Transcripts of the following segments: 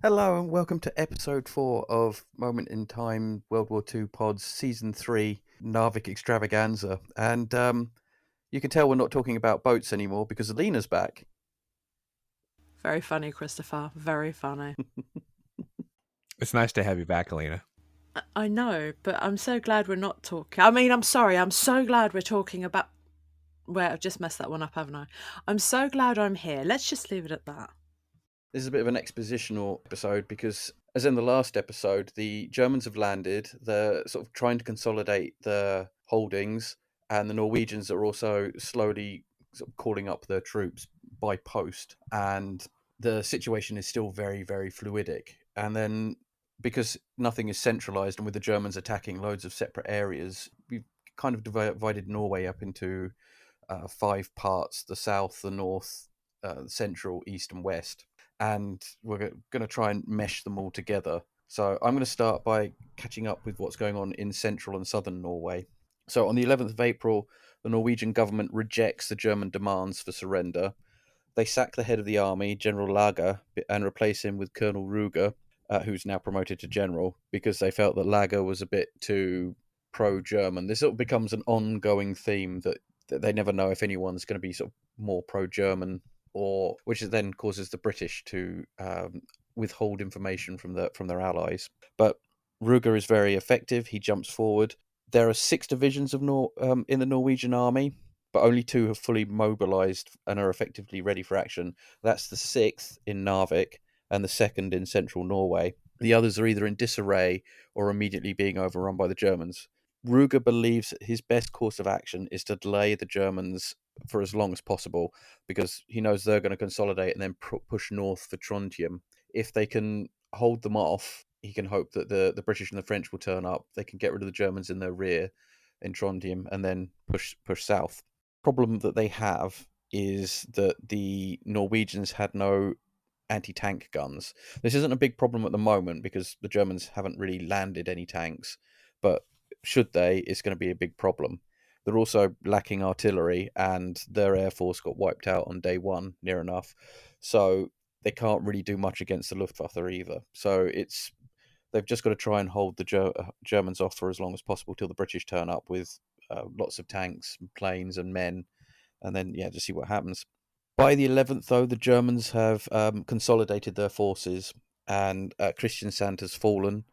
Hello and welcome to episode 4 of Moment in Time World War II Pods Season 3 Narvik Extravaganza. And you can tell we're not talking about boats anymore because Alina's back. Very funny, Christopher. Very funny. It's nice to have you back, Alina. I know, but I'm so glad we're not talking. I mean, I'm sorry. I'm so glad we're talking about. Well, I've just messed that one up, haven't I? I'm so glad I'm here. Let's just leave it at that. This is a bit of an expositional episode because, as in the last episode, the Germans have landed. They're sort of trying to consolidate their holdings, and the Norwegians are also slowly sort of calling up their troops by post. And the situation is still very, very fluidic. And then, because nothing is centralized, and with the Germans attacking loads of separate areas, we've kind of divided Norway up into 5 parts: the south, the north, the central, east, and west. And we're going to try and mesh them all together. So I'm going to start by catching up with what's going on in central and southern Norway. So on the 11th of April, the Norwegian government rejects the German demands for surrender. They sack the head of the army, General Lager, and replace him with Colonel Ruger, who's now promoted to general, because they felt that Lager was a bit too pro-German. This sort of becomes an ongoing theme that they never know if anyone's going to be sort of more pro-German, or which then causes the British to withhold information from their allies. But Ruger is very effective. He jumps forward. There are 6 divisions of in the Norwegian army, but only 2 have fully mobilized and are effectively ready for action. That's the 6th in Narvik and the 2nd in central Norway. The others are either in disarray or immediately being overrun by the Germans. Ruger believes his best course of action is to delay the Germans for as long as possible, because he knows they're going to consolidate and then push north for Trondheim. If they can hold them off, he can hope that the British and the French will turn up. They can get rid of the Germans in their rear in Trondheim and then push south. Problem that they have is that the Norwegians had no anti-tank guns. This isn't a big problem at the moment because the Germans haven't really landed any tanks, but should they, it's going to be a big problem. They're also lacking artillery, and their air force got wiped out on day 1, near enough. So they can't really do much against the Luftwaffe either. So they've just got to try and hold the Germans off for as long as possible till the British turn up with lots of tanks, planes, and men, and then just see what happens. By the 11th, though, the Germans have consolidated their forces, and Kristiansand has fallen.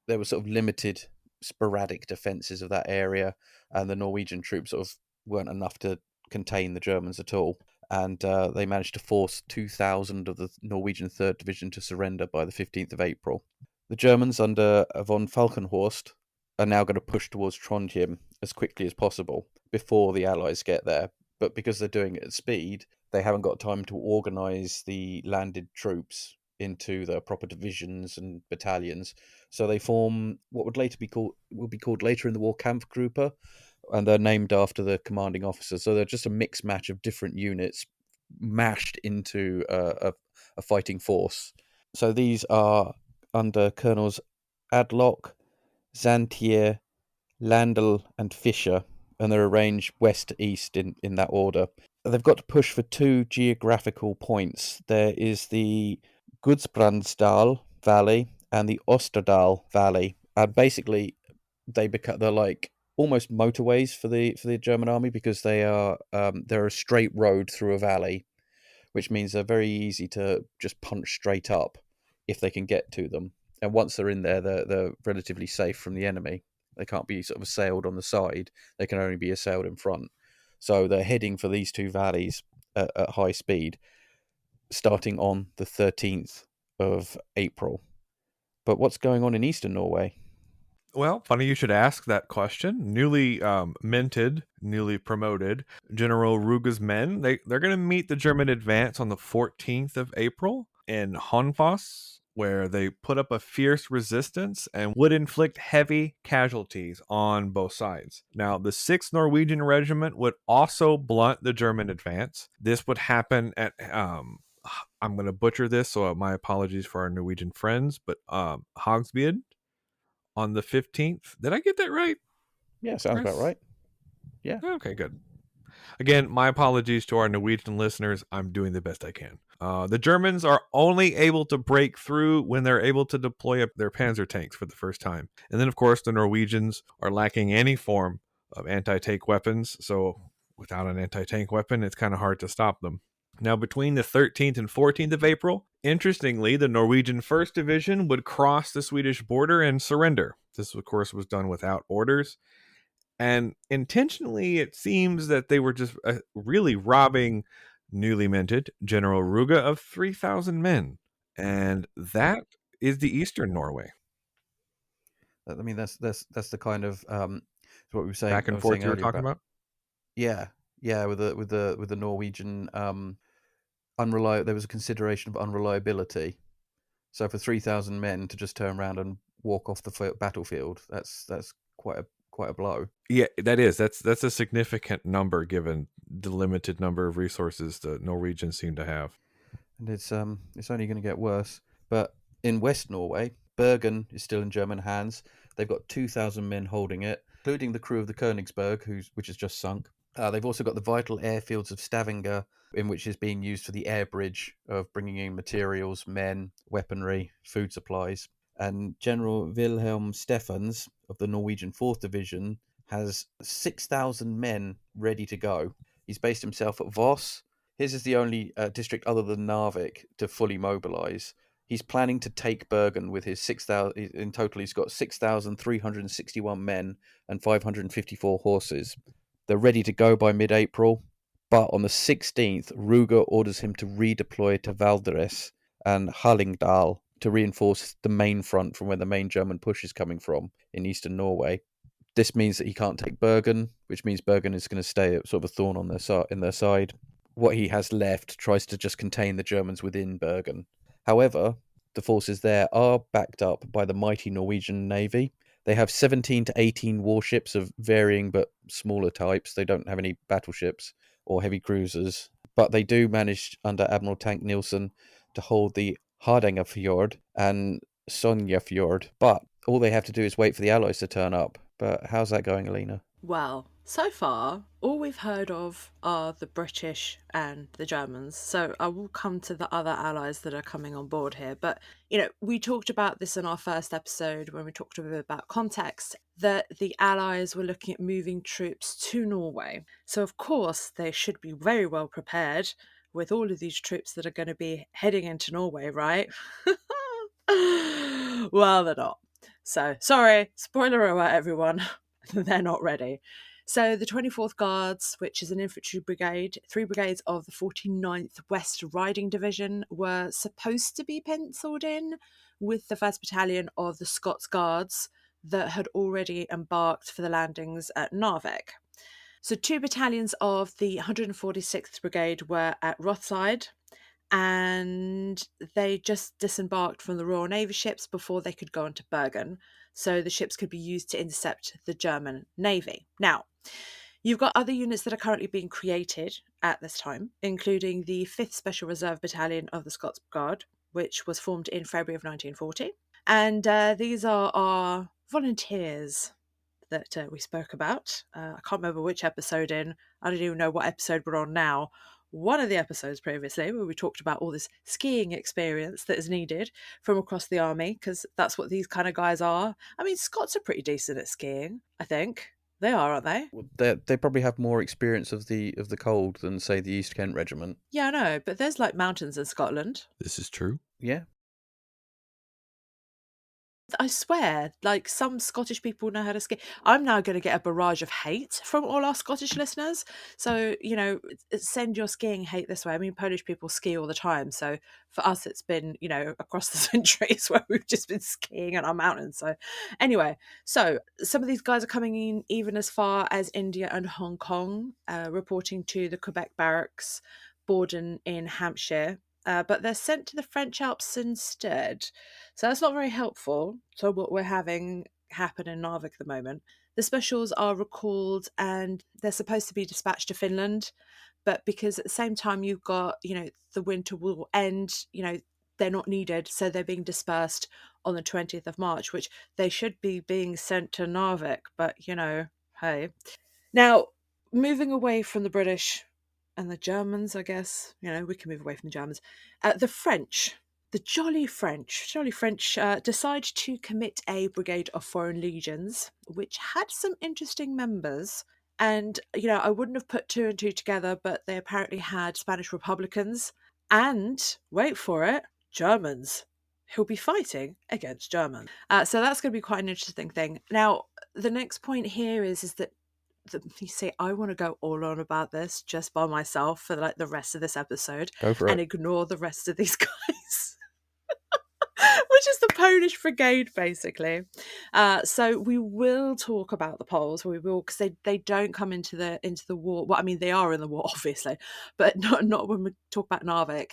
There were sort of limited, sporadic defences of that area, and the Norwegian troops sort of weren't enough to contain the Germans at all. And they managed to force 2,000 of the Norwegian 3rd Division to surrender by the 15th of April. The Germans under von Falkenhorst are now going to push towards Trondheim as quickly as possible before the Allies get there. But because they're doing it at speed, they haven't got time to organise the landed troops into the proper divisions and battalions. So they form what will be called later in the war Kampfgruppe, and they're named after the commanding officer. So they're just a mixed match of different units mashed into a fighting force. So these are under Colonels Adlock, Zantier, Landl, and Fischer, and they're arranged west to east in that order. They've got to push for 2 geographical points. There is the Gudbrandsdal Valley and the Osterdal Valley, and basically they're like almost motorways for the German army, because they're a straight road through a valley, which means they're very easy to just punch straight up if they can get to them. And once they're in there, they're relatively safe from the enemy. They can't be sort of assailed on the side. They can only be assailed in front. So they're heading for these 2 valleys at high speed, starting on the 13th of April. But what's going on in eastern Norway? Well, funny you should ask that question. Newly minted, newly promoted General Ruga's men, they're going to meet the German advance on the 14th of April in Honfoss, where they put up a fierce resistance and would inflict heavy casualties on both sides. Now, the 6th Norwegian Regiment would also blunt the German advance. This would happen at I'm going to butcher this, so my apologies for our Norwegian friends, but Hogsbyd on the 15th. Did I get that right? Yeah, sounds about Chris? right. Yeah. Okay, good. Again, my apologies to our Norwegian listeners. I'm doing the best I can. The Germans are only able to break through when they're able to deploy up their Panzer tanks for the first time. And then, of course, the Norwegians are lacking any form of anti-tank weapons. So without an anti-tank weapon, it's kind of hard to stop them. Now, between the 13th and 14th of April, interestingly, the Norwegian 1st Division would cross the Swedish border and surrender. This, of course, was done without orders. And intentionally, it seems that they were just really robbing newly minted General Ruge of 3,000 men. And that is the Eastern Norway. I mean, that's the kind of what we were saying. Back and I was forth saying you were earlier talking about? Yeah, with the Norwegian unreliable. There was a consideration of unreliability. So for 3,000 men to just turn around and walk off the battlefield, that's quite a blow. Yeah, that is. That's a significant number given the limited number of resources the Norwegians seem to have. And it's only going to get worse. But in West Norway, Bergen is still in German hands. They've got 2,000 men holding it, including the crew of the Königsberg, which has just sunk. They've also got the vital airfields of Stavanger, in which is being used for the air bridge of bringing in materials, men, weaponry, food supplies. And General Wilhelm Stephans of the Norwegian 4th Division has 6,000 men ready to go. He's based himself at Voss. His is the only district other than Narvik to fully mobilise. He's planning to take Bergen with his 6,000. In total, he's got 6,361 men and 554 horses. They're ready to go by mid-April, but on the 16th, Ruge orders him to redeploy to Valdres and Hallingdal to reinforce the main front from where the main German push is coming from in eastern Norway. This means that he can't take Bergen, which means Bergen is going to stay at sort of a thorn on their side. What he has left tries to just contain the Germans within Bergen. However, the forces there are backed up by the mighty Norwegian Navy. They have 17 to 18 warships of varying but smaller types. They don't have any battleships or heavy cruisers, but they do manage under Admiral Tank Nielsen to hold the Hardangerfjord and Sonjafjord. But all they have to do is wait for the Allies to turn up. But how's that going, Alina? Well, so far, all we've heard of are the British and the Germans. So I will come to the other allies that are coming on board here. But, we talked about this in our first episode when we talked a bit about context, that the allies were looking at moving troops to Norway. So, of course, they should be very well prepared with all of these troops that are going to be heading into Norway, right? Well, they're not. So, sorry, spoiler alert, everyone. They're not ready. So the 24th Guards, which is an infantry brigade, 3 brigades of the 49th West Riding Division were supposed to be penciled in with the 1st Battalion of the Scots Guards that had already embarked for the landings at Narvik. So 2 battalions of the 146th Brigade were at Rothside, and they just disembarked from the Royal Navy ships before they could go on to Bergen, so the ships could be used to intercept the German Navy. Now, you've got other units that are currently being created at this time, including the 5th Special Reserve Battalion of the Scots Guard, which was formed in February of 1940. And these are our volunteers that we spoke about. I can't remember which episode in. I don't even know what episode we're on now. One of the episodes previously where we talked about all this skiing experience that is needed from across the army, because that's what these kind of guys are. I mean, Scots are pretty decent at skiing, I think. They are, aren't they? They probably have more experience of the cold than, say, the East Kent Regiment. Yeah, I know, but there's like mountains in Scotland. This is true. Yeah. I swear, like, some Scottish people know how to ski. I'm now going to get a barrage of hate from all our Scottish listeners. So, send your skiing hate this way. I mean, Polish people ski all the time. So for us, it's been, across the centuries where we've just been skiing on our mountains. So anyway, so some of these guys are coming in even as far as India and Hong Kong, reporting to the Quebec barracks, Borden in Hampshire. But they're sent to the French Alps instead. So that's not very helpful to what we're having happen in Narvik at the moment. The specials are recalled and they're supposed to be dispatched to Finland. But because at the same time you've got, the winter will end, they're not needed. So they're being dispersed on the 20th of March, which they should be being sent to Narvik. But, hey. Now, moving away from the British and the Germans, I guess, we can move away from the Germans. The French, the jolly French, decide to commit a brigade of foreign legions, which had some interesting members. And, I wouldn't have put two and two together, but they apparently had Spanish Republicans and, wait for it, Germans who'll be fighting against Germans. So that's going to be quite an interesting thing. Now, the next point here is that you see, I want to go all on about this just by myself for like the rest of this episode. Go for and it. ignore the rest of these guys. Which is the Polish Brigade, basically. So we will talk about the Poles. We will, because they don't come into the war. Well, I mean, they are in the war, obviously, but not when we talk about Narvik.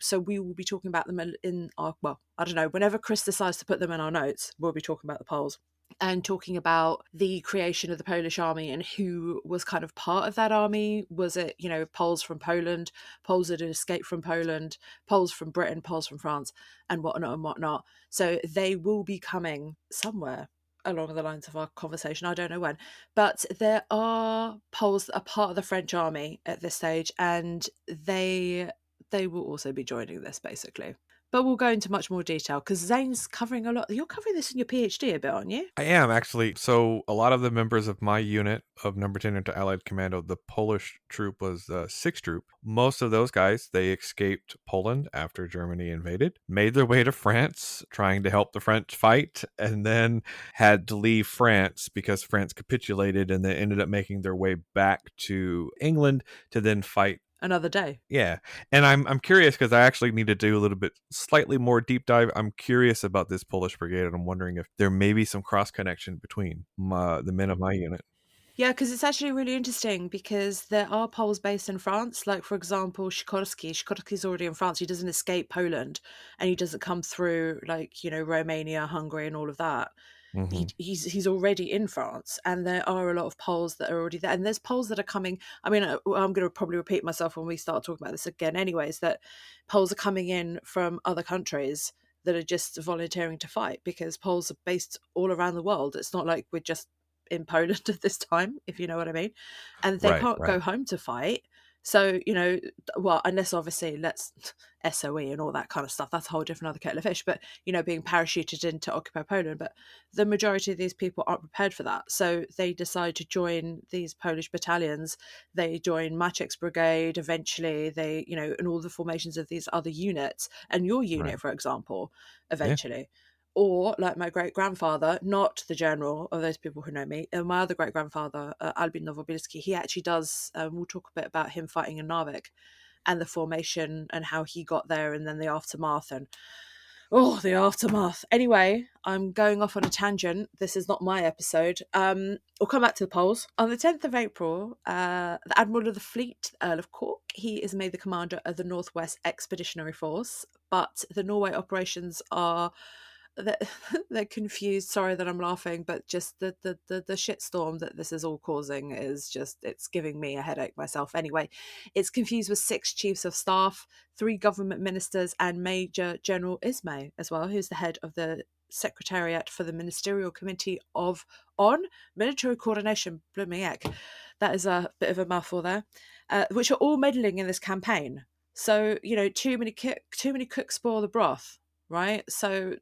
So we will be talking about them in our, well, I don't know, whenever Chris decides to put them in our notes, we'll be talking about the Poles and talking about the creation of the Polish army and who was kind of part of that army. Was it, Poles from Poland, Poles that had escaped from Poland, Poles from Britain, Poles from France, and whatnot. So they will be coming somewhere along the lines of our conversation. I don't know when, but there are Poles that are part of the French army at this stage, and they will also be joining this, basically. But we'll go into much more detail because Zane's covering a lot. You're covering this in your PhD a bit, aren't you? I am, actually. So a lot of the members of my unit of number 10 into Allied Commando, the Polish troop was the 6th troop. Most of those guys, they escaped Poland after Germany invaded, made their way to France, trying to help the French fight, and then had to leave France because France capitulated, and they ended up making their way back to England to then fight another day. Yeah. And I'm curious because I actually need to do a little bit slightly more deep dive. I'm curious about this Polish brigade, and I'm wondering if there may be some cross connection between the men of my unit. Yeah, because it's actually really interesting because there are Poles based in France. Like, for example, Sikorski. Sikorski's already in France. He doesn't escape Poland, and he doesn't come through Romania, Hungary, and all of that. Mm-hmm. He's already in France, and there are a lot of Poles that are already there, and there's Poles that are coming. I mean, I'm going to probably repeat myself when we start talking about this again anyways, that Poles are coming in from other countries that are just volunteering to fight, because Poles are based all around the world. It's not like we're just in Poland at this time, if you know what I mean, and they can't go home to fight. So, well, unless obviously let's SOE and all that kind of stuff, that's a whole different other kettle of fish, but, being parachuted in to occupy Poland. But the majority of these people aren't prepared for that. So they decide to join these Polish battalions. They join Maciek's brigade eventually, and all the formations of these other units, and your unit, for example, eventually. Yeah. Or, like my great-grandfather, not the general of those people who know me, my other great-grandfather, Albin Nowobilski, he actually does, we'll talk a bit about him fighting in Narvik and the formation and how he got there, and then the aftermath. And, the aftermath. Anyway, I'm going off on a tangent. This is not my episode. We'll come back to the Poles. On the 10th of April, the Admiral of the Fleet, Earl of Cork, he is made the commander of the Northwest Expeditionary Force, but the Norway operations are... They're confused. Sorry that I'm laughing, but just the shitstorm that this is all causing is just, it's giving me a headache myself. Anyway, it's confused with 6 chiefs of staff, 3 government ministers, and Major General Ismay as well, who's the head of the Secretariat for the Ministerial Committee on Military Coordination. Blooming heck, that is a bit of a mouthful there. Which are all meddling in this campaign. So, too many cooks spoil the broth. Right, so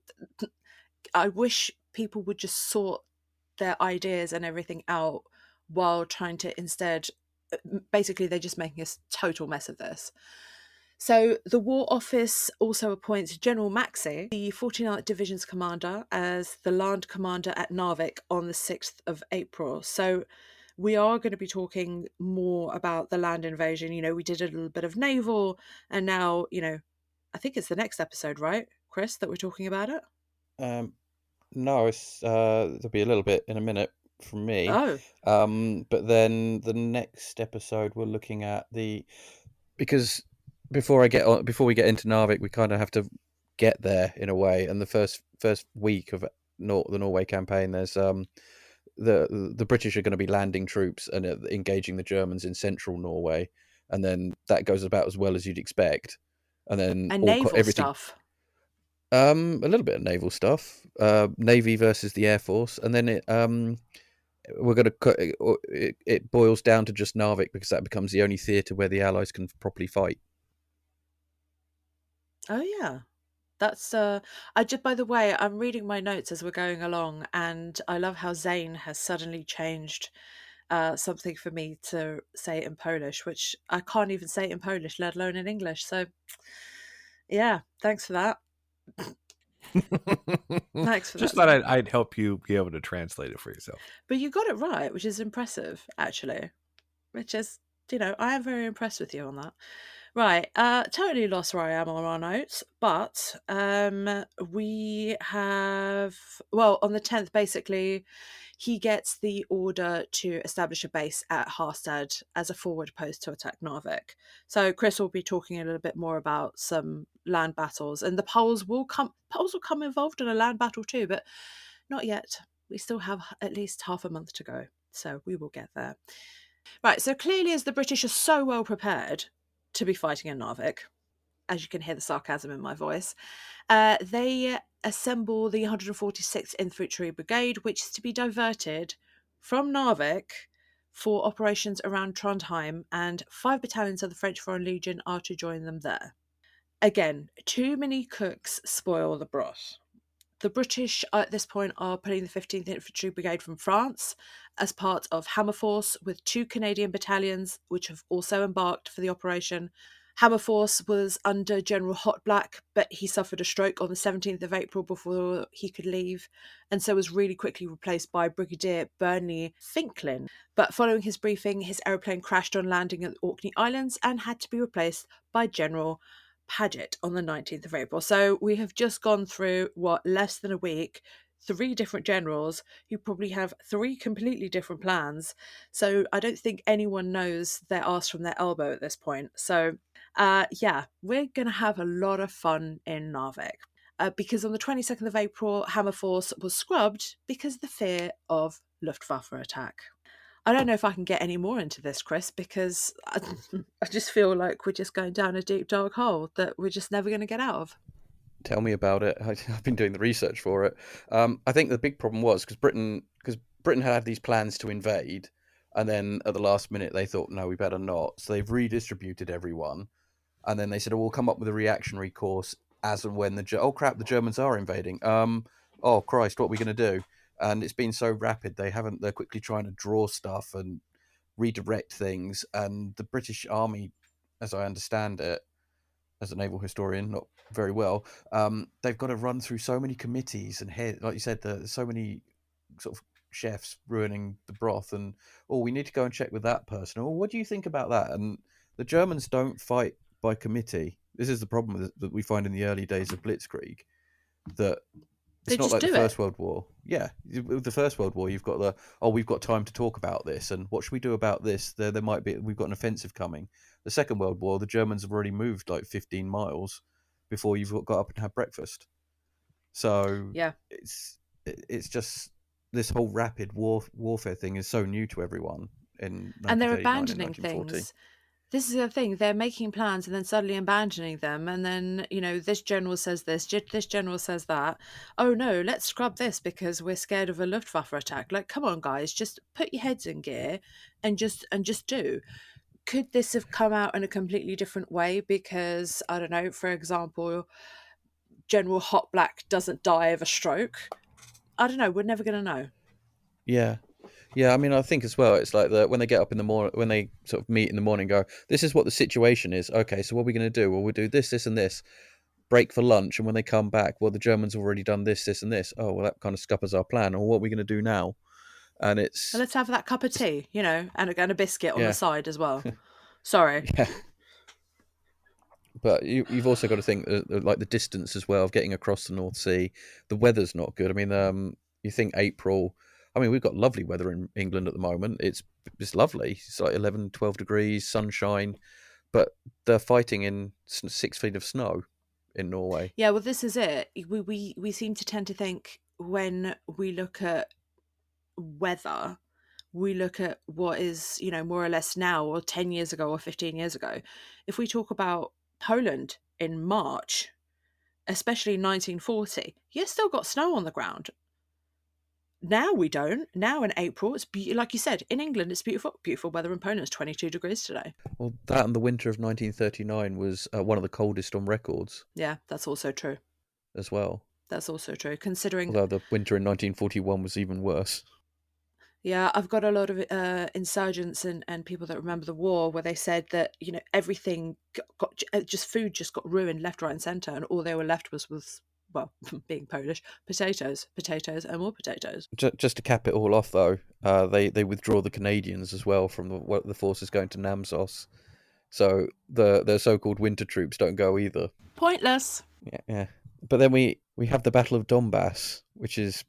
I wish people would just sort their ideas and everything out while trying to instead, basically they're just making a total mess of this. So the War Office also appoints General Maxey, the 49th Division's commander, as the land commander at Narvik on the 6th of April. So we are going to be talking more about the land invasion. We did a little bit of naval, and now, I think it's the next episode, right, Chris, that we're talking about it? No, it's there'll be a little bit in a minute from me. Oh. But then the next episode we're looking at because before we get into Narvik, we kind of have to get there in a way. And the first week of the Norway campaign, there's the British are going to be landing troops and engaging the Germans in central Norway, and then that goes about as well as you'd expect. And then naval stuff. A little bit of naval stuff. Navy versus the Air Force, and then we're going to it boils down to just Narvik because that becomes the only theatre where the Allies can properly fight. Oh yeah. That's I just, by the way, I'm reading my notes as we're going along, and I love how Zane has suddenly changed something for me to say it in Polish, which I can't even say it in Polish, let alone in English. So yeah, thanks for that. Thanks for Just that, thought Zane. I'd help you be able to translate it for yourself. But you got it right, which is impressive, actually. Which is, I am very impressed with you on that. Right, totally lost where I am on our notes, but we have, well, on the 10th, basically, he gets the order to establish a base at Harstad as a forward post to attack Narvik. So Chris will be talking a little bit more about some land battles, and the Poles will come involved in a land battle too, but not yet. We still have at least half a month to go, so we will get there. Right, so clearly, as the British are so well prepared to be fighting in Narvik, as you can hear the sarcasm in my voice, they assemble the 146th Infantry Brigade, which is to be diverted from Narvik for operations around Trondheim, and 5 battalions of the French Foreign Legion are to join them there. Again, too many cooks spoil the broth. The British at this point are putting the 15th Infantry Brigade from France as part of Hammer Force, with 2 Canadian battalions which have also embarked for the operation. Hammer Force was under General Hotblack, but he suffered a stroke on the 17th of April before he could leave, and so was really quickly replaced by Brigadier Burnley Finklin. But following his briefing, his aeroplane crashed on landing at the Orkney Islands and had to be replaced by General Paget on the 19th of April. So we have just gone through, less than a week, 3 different generals who probably have 3 completely different plans. So I don't think anyone knows their arse from their elbow at this point. So yeah, we're going to have a lot of fun in Narvik. Because on the 22nd of April, Hammer Force was scrubbed because of the fear of Luftwaffe attack. I don't know if I can get any more into this, Chris, because I just feel like we're just going down a deep, dark hole that we're just never going to get out of. Tell me about it. I've been doing the research for it. I think the big problem was because Britain had these plans to invade, and then at the last minute they thought, no, we better not. So they've redistributed everyone, and then they said, oh, we'll come up with a reactionary course as and when oh crap, the Germans are invading. Oh Christ, what are we going to do? And it's been so rapid, they're quickly trying to draw stuff and redirect things. And the British Army, as I understand it, as a naval historian, not very well, they've got to run through so many committees and like you said, there's so many sort of chefs ruining the broth, and we need to go and check with that person. What do you think about that? And the Germans don't fight by committee. This is the problem that we find in the early days of Blitzkrieg, that They it's not just like the do First it. World War. Yeah, with the First World War, you've got we've got time to talk about this, and what should we do about this? There might be, we've got an offensive coming. The Second World War, the Germans have already moved like 15 miles before you've got up and had breakfast. So Yeah. it's just this whole rapid warfare thing is so new to everyone in And they're 1939 and abandoning 1940. things. This is the thing. They're making plans and then suddenly abandoning them. And then, this general says this general says that. Oh no, let's scrub this because we're scared of a Luftwaffe attack. Like, come on, guys, just put your heads in gear and just do. Could this have come out in a completely different way? Because, I don't know, for example, General Hotblack doesn't die of a stroke. I don't know. We're never going to know. Yeah. Yeah, I mean, I think as well, it's like when they get up in the morning, when they sort of meet in the morning, go, this is what the situation is. Okay, so what are we going to do? Well, we'll do this, this, and this. Break for lunch, and when they come back, well, the Germans have already done this, this, and this. Oh, well, that kind of scuppers our plan. Or what are we going to do now? And Well, let's have that cup of tea, and a biscuit on the yeah, side as well. Sorry. yeah. But you've also got to think like the distance as well of getting across the North Sea. The weather's not good. I mean, you think April. I mean, we've got lovely weather in England at the moment. It's lovely. It's like 11, 12 degrees, sunshine. But they're fighting in 6 feet of snow in Norway. Yeah, well, this is it. We seem to tend to think when we look at weather, we look at what is, more or less now or 10 years ago or 15 years ago. If we talk about Poland in March, especially 1940, you still got snow on the ground. now we don't. Now in April, it's like you said, in England, it's beautiful. Beautiful weather in Poland. It's 22 degrees today. Well, that and the winter of 1939 was one of the coldest on records Yeah, that's also true. as well. That's also true. Considering, Although the winter in 1941 was even worse. yeah, I've got a lot of insurgents and people that remember the war where they said that, you know, everything just food just got ruined left, right, and centre, and all they were left was well, being Polish, potatoes, and more potatoes. Just to cap it all off, though, they withdraw the Canadians as well from the forces going to Namsos. So the so-called winter troops don't go either. Pointless. Yeah. But then we have the Battle of Dombas, which is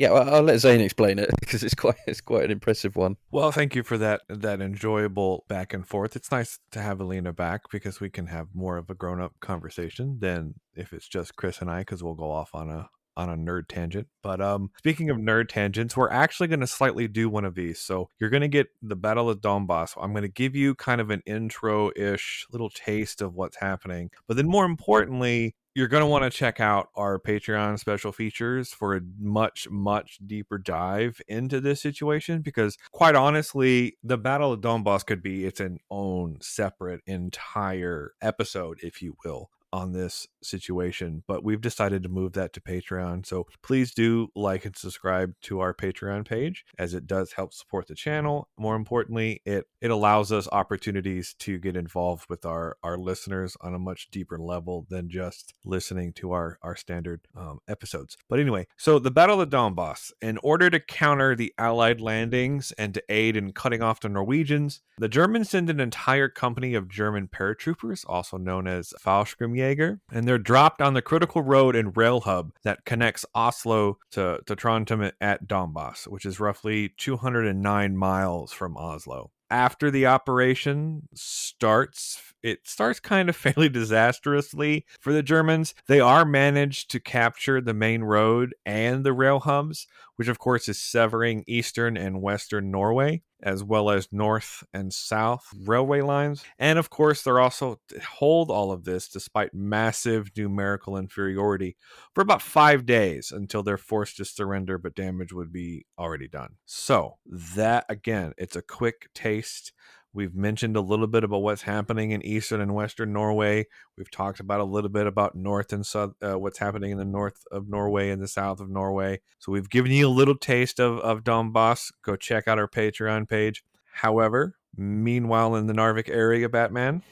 I'll let Zane explain it because it's quite an impressive one. Well, thank you for that enjoyable back and forth. It's nice to have Alina back because we can have more of a grown-up conversation than if it's just Chris and I, because we'll go off on a nerd tangent. But speaking of nerd tangents, we're actually going to slightly do one of these. So you're going to get the Battle of Dombas. I'm going to give you kind of an intro-ish little taste of what's happening. But then more importantly, you're going to want to check out our Patreon special features for a much, much deeper dive into this situation, because quite honestly, the Battle of Donbass could be its own separate entire episode, if you will, on this situation, but we've decided to move that to Patreon. So please do like and subscribe to our Patreon page, as it does help support the channel. More importantly, it allows us opportunities to get involved with our listeners on a much deeper level than just listening to our standard episodes. But anyway, so the Battle of Dombas, in order to counter the Allied landings and to aid in cutting off the Norwegians, the Germans send an entire company of German paratroopers, also known as Fallschirmjäger, and they're dropped on the critical road and rail hub that connects Oslo to Trondheim at Dombas, which is roughly 209 miles from Oslo. After the operation starts, it starts kind of fairly disastrously for the Germans. They are managed to capture the main road and the rail hubs, which of course is severing eastern and western Norway, as well as north and south railway lines. And of course, they're also hold all of this despite massive numerical inferiority for about 5 days until they're forced to surrender, but damage would be already done. So that, again, it's a quick taste. We've mentioned a little bit about what's happening in eastern and western Norway. We've talked about a little bit about north and south, what's happening in the north of Norway and the south of Norway. So we've given you a little taste of Dombas. Go check out our Patreon page. However, meanwhile in the Narvik area, Batman.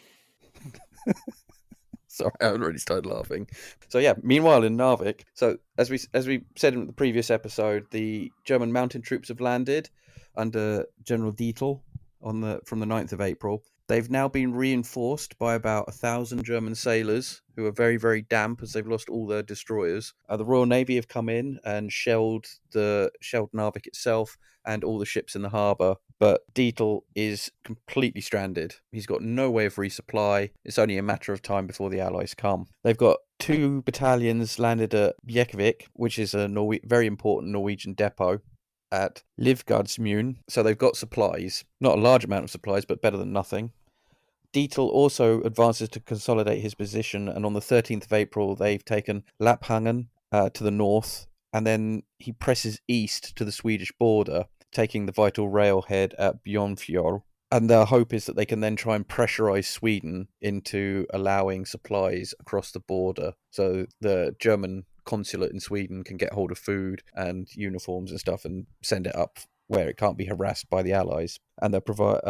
Sorry, I already started laughing. So yeah, meanwhile in Narvik, so as we said in the previous episode, the German mountain troops have landed under General Dietl from the 9th of April. They've now been reinforced by about 1,000 German sailors who are very, very damp as they've lost all their destroyers. The Royal Navy have come in and shelled Narvik itself and all the ships in the harbour. But Dietl is completely stranded. He's got no way of resupply. It's only a matter of time before the Allies come. They've got 2 battalions landed at Bjekvik, which is a very important Norwegian depot at Livgardsmune. So they've got supplies. Not a large amount of supplies, but better than nothing. Dietl also advances to consolidate his position, and on the 13th of April, they've taken Laphangen to the north, and then he presses east to the Swedish border, taking the vital railhead at Bjornfjord. And their hope is that they can then try and pressurize Sweden into allowing supplies across the border, so the German consulate in Sweden can get hold of food and uniforms and stuff and send it up where it can't be harassed by the Allies. And they provide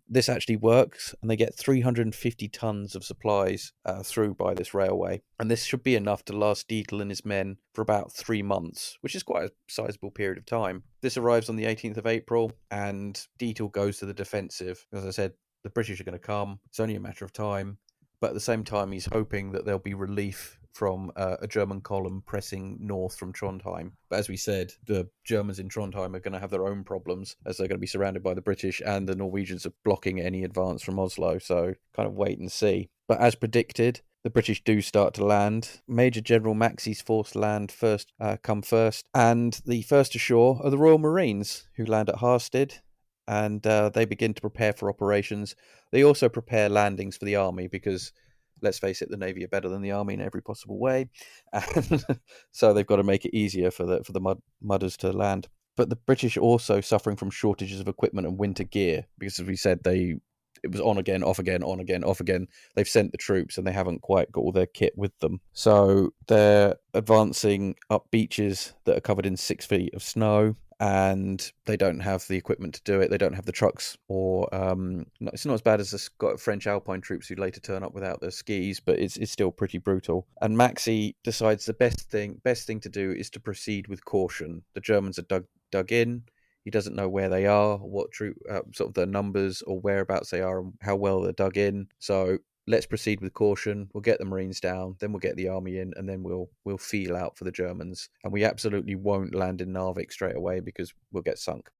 this actually works, and they get 350 tons of supplies through by this railway. And this should be enough to last Dietl and his men for about 3 months, which is quite a sizable period of time. This arrives on the 18th of April, and Dietl goes to the defensive. As I said, the British are going to come. It's only a matter of time. But at the same time, he's hoping that there'll be relief from a German column pressing north from Trondheim. But as we said, the Germans in Trondheim are going to have their own problems, as they're going to be surrounded by the British, and the Norwegians are blocking any advance from Oslo. So kind of wait and see. But as predicted, the British do start to land. Major General Maxey's force come first. And the first ashore are the Royal Marines, who land at Harsted. And they begin to prepare for operations. They also prepare landings for the army because, let's face it, the Navy are better than the Army in every possible way. And so they've got to make it easier for the mudders to land. But the British are also suffering from shortages of equipment and winter gear because, as we said, it was on again, off again, on again, off again. They've sent the troops and they haven't quite got all their kit with them. So they're advancing up beaches that are covered in 6 feet of snow, and they don't have the equipment to do it. They don't have the trucks, or it's not as bad as the French Alpine troops who later turn up without their skis, but it's still pretty brutal. And Maxi decides the best thing to do is to proceed with caution. The Germans are dug in. He doesn't know where they are, what sort of their numbers or whereabouts they are, and how well they're dug in. So let's proceed with caution. We'll get the Marines down, then we'll get the army in, and then we'll feel out for the Germans. And we absolutely won't land in Narvik straight away because we'll get sunk.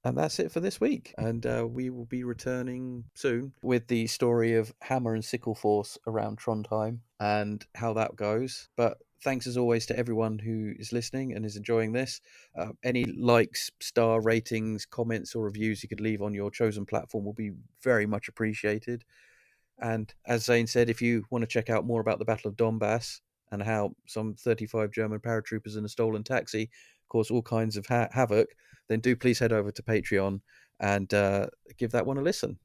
And that's it for this week. And we will be returning soon with the story of Hammer and Sickle Force around Trondheim and how that goes. But thanks as always to everyone who is listening and is enjoying this. Any likes, star ratings, comments or reviews you could leave on your chosen platform will be very much appreciated. And as Zane said, if you want to check out more about the Battle of Dombas and how some 35 German paratroopers in a stolen taxi cause all kinds of havoc, then do please head over to Patreon and give that one a listen.